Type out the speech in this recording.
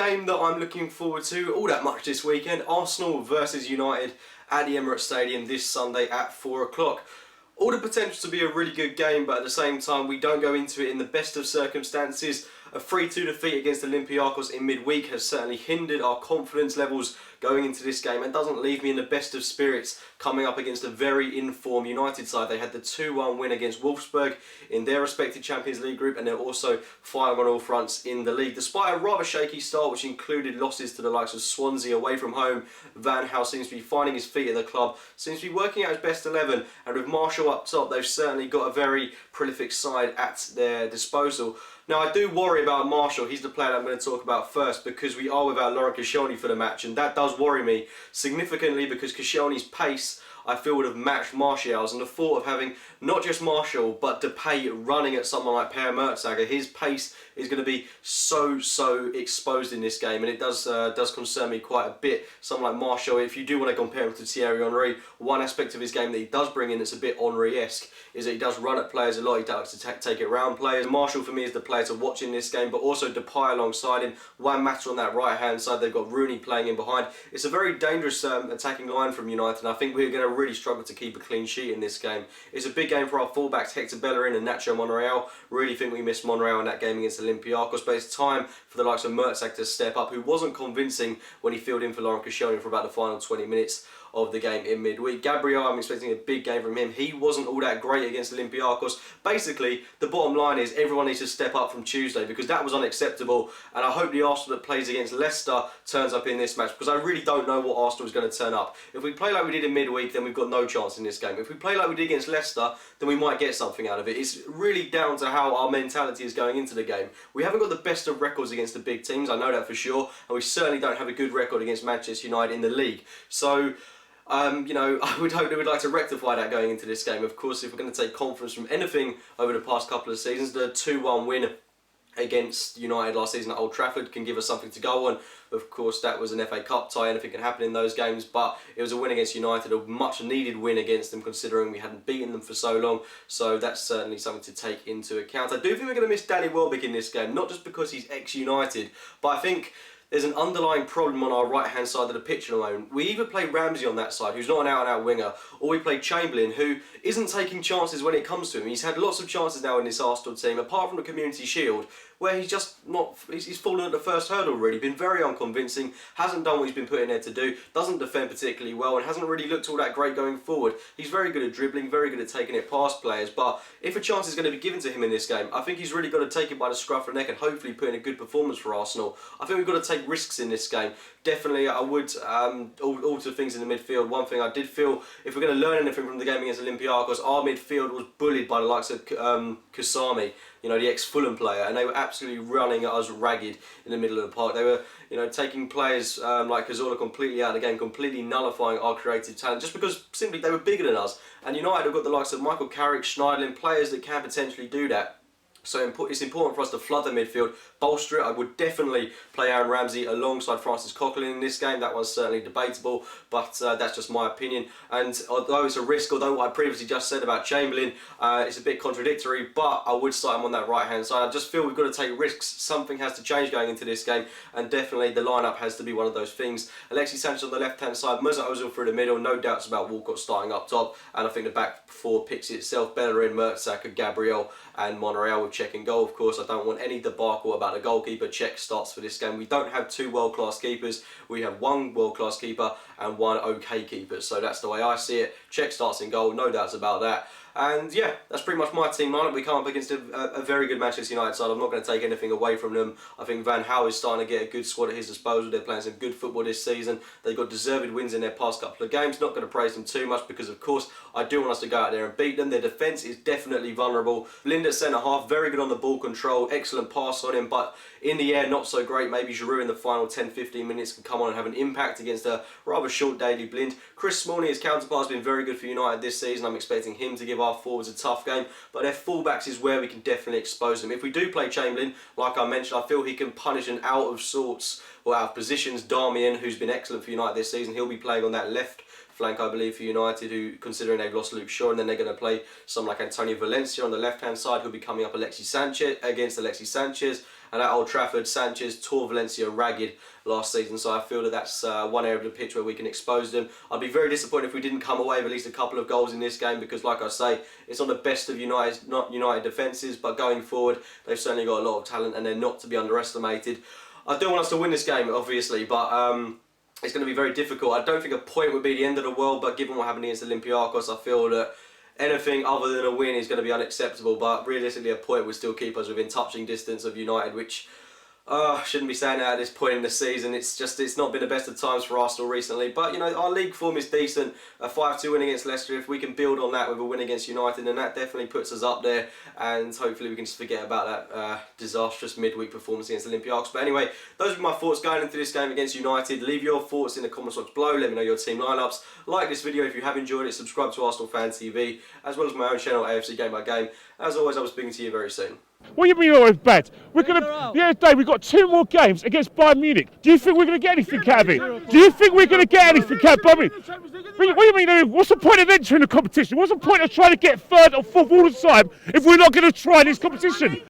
game that I'm looking forward to all that much this weekend. Arsenal versus United at the Emirates Stadium this Sunday at 4 o'clock. All the potential to be a really good game, but at the same time we don't go into it in the best of circumstances. A 3-2 defeat against Olympiacos in midweek has certainly hindered our confidence levels going into this game and doesn't leave me in the best of spirits coming up against a very informed United side. They had the 2-1 win against Wolfsburg in their respective Champions League group, and they're also firing on all fronts in the league. Despite a rather shaky start, which included losses to the likes of Swansea away from home, Van Gaal seems to be finding his feet at the club, seems to be working out his best 11, and with Marshall up top, they've certainly got a very prolific side at their disposal. Now, I do worry about Marshall. He's the player that I'm going to talk about first, because we are without Laurent Koscielny for the match, and that does worry me significantly because Koscielny's pace, I feel, would have matched Martial's, and the thought of having not just Martial but Depay running at someone like Per Mertesacker, his pace is going to be so exposed in this game, and it does concern me quite a bit. Someone like Martial, if you do want to compare him to Thierry Henry, one aspect of his game that he does bring in that's a bit Henry-esque is that he does run at players a lot. He does to take it around players. Martial for me is the player to watch in this game, but also Depay alongside him. Juan Mata on that right hand side. They've got Rooney playing in behind. It's a very dangerous attacking line from United, and I think we're going to really struggle to keep a clean sheet in this game. It's a big game for our fullbacks, Hector Bellerin and Nacho Monreal. Really think we missed Monreal in that game against Olympiacos, but it's time for the likes of Mertesacker to step up, who wasn't convincing when he filled in for Laurent Koscielny for about the final 20 minutes of the game in midweek. Gabriel, I'm expecting a big game from him. He wasn't all that great against Olympiacos. Basically, the bottom line is everyone needs to step up from Tuesday, because that was unacceptable, and I hope the Arsenal that plays against Leicester turns up in this match, because I really don't know what Arsenal is going to turn up. If we play like we did in midweek, then we've got no chance in this game. If we play like we did against Leicester, then we might get something out of it. It's really down to how our mentality is going into the game. We haven't got the best of records against the big teams, I know that for sure, and we certainly don't have a good record against Manchester United in the league. So, you know, I would hope that we'd like to rectify that going into this game. Of course, if we're going to take confidence from anything over the past couple of seasons, the 2-1 win against United last season at Old Trafford can give us something to go on. Of course, that was an FA Cup tie, anything can happen in those games, but it was a win against United, a much needed win against them considering we hadn't beaten them for so long, so that's certainly something to take into account. I do think we're going to miss Danny Welbeck in this game, not just because he's ex-United, but I think there's an underlying problem on our right-hand side of the pitch at the moment. We either play Ramsey on that side, who's not an out-and-out winger, or we play Chamberlain, who isn't taking chances when it comes to him. He's had lots of chances now in this Arsenal team, apart from the Community Shield, where he's just not, he's fallen at the first hurdle really, been very unconvincing, hasn't done what he's been put in there to do, doesn't defend particularly well, and hasn't really looked all that great going forward. He's very good at dribbling, very good at taking it past players, but if a chance is going to be given to him in this game, I think he's really got to take it by the scruff of the neck and hopefully put in a good performance for Arsenal. I think we've got to take risks in this game. Definitely, I would alter things in the midfield. One thing I did feel, if we're going to learn anything from the game against Olympiacos, our midfield was bullied by the likes of Kusami, you know, the ex-Fulham player, and they were absolutely running at us ragged in the middle of the park. They were, you know, taking players like Cazorla completely out of the game, completely nullifying our creative talent, just because simply they were bigger than us. And United have got the likes of Michael Carrick, Schneiderlin, players that can potentially do that. So it's important for us to flood the midfield, bolster it. I would definitely play Aaron Ramsey alongside Francis Coquelin in this game. That one's certainly debatable, but that's just my opinion. And although it's a risk, although what I previously just said about Chamberlain, it's a bit contradictory, but I would start him on that right-hand side. I just feel we've got to take risks. Something has to change going into this game, and definitely the lineup has to be one of those things. Alexis Sanchez on the left-hand side, Mesut Ozil through the middle, no doubts about Walcott starting up top, and I think the back four picks itself: Bellerin, Mertesacker, Gabriel, and Monreal with Cech in goal. Of course, I don't want any debacle about the goalkeeper. Cech starts for this game. We don't have two world-class keepers. We have one world-class keeper and one okay keeper. So that's the way I see it. Cech starts in goal, no doubts about that. And yeah, that's pretty much my team lineup. We come up against a very good Manchester United side. I'm not going to take anything away from them. I think Van Gaal is starting to get a good squad at his disposal. They're playing some good football this season. They've got deserved wins in their past couple of games. Not going to praise them too much because, of course, I do want us to go out there and beat them. Their defence is definitely vulnerable. Lind at centre-half, very good on the ball control. Excellent pass on him, but in the air, not so great. Maybe Giroud in the final 10-15 minutes can come on and have an impact against a rather short Daley Blind. Chris Smalling, his counterpart, has been very good for United this season. I'm expecting him to give our forwards a tough game, but their fullbacks is where we can definitely expose them. If we do play Chamberlain, like I mentioned, I feel he can punish an out of sorts or out of positions Darmian, who's been excellent for United this season. He'll be playing on that left flank, I believe, for United, who, considering they've lost Luke Shaw, and then they're going to play someone like Antonio Valencia on the left-hand side, who'll be coming up Alexis Sanchez. And at Old Trafford, Sanchez tore Valencia ragged last season, so I feel that that's one area of the pitch where we can expose them. I'd be very disappointed if we didn't come away with at least a couple of goals in this game, because, like I say, it's not the best of United defences, but going forward, they've certainly got a lot of talent, and they're not to be underestimated. I do want us to win this game, obviously, but it's going to be very difficult. I don't think a point would be the end of the world, but given what happened against Olympiacos, I feel that anything other than a win is going to be unacceptable, but realistically a point would still keep us within touching distance of United, which shouldn't be saying that at this point in the season. It's not been the best of times for Arsenal recently, but you know, our league form is decent. A 5-2 win against Leicester, if we can build on that with a win against United, then that definitely puts us up there, and hopefully we can just forget about that disastrous midweek performance against Olympiacos. But anyway, those are my thoughts going into this game against United. Leave your thoughts in the comments box below, let me know your team lineups. Like this video if you have enjoyed it, subscribe to Arsenal Fan TV, as well as my own channel, A.F.C. Game by Game. As always, I'll be speaking to you very soon. What do you mean always bad? We're going to, the other day, we've got 2 more games against Bayern Munich. Do you think we're going to get anything out of it? Do you think we're going to get anything out of Bayern Munich? What do you mean, what's the point of entering the competition? What's the point of trying to get 3rd or 4th all the time if we're not going to try this competition?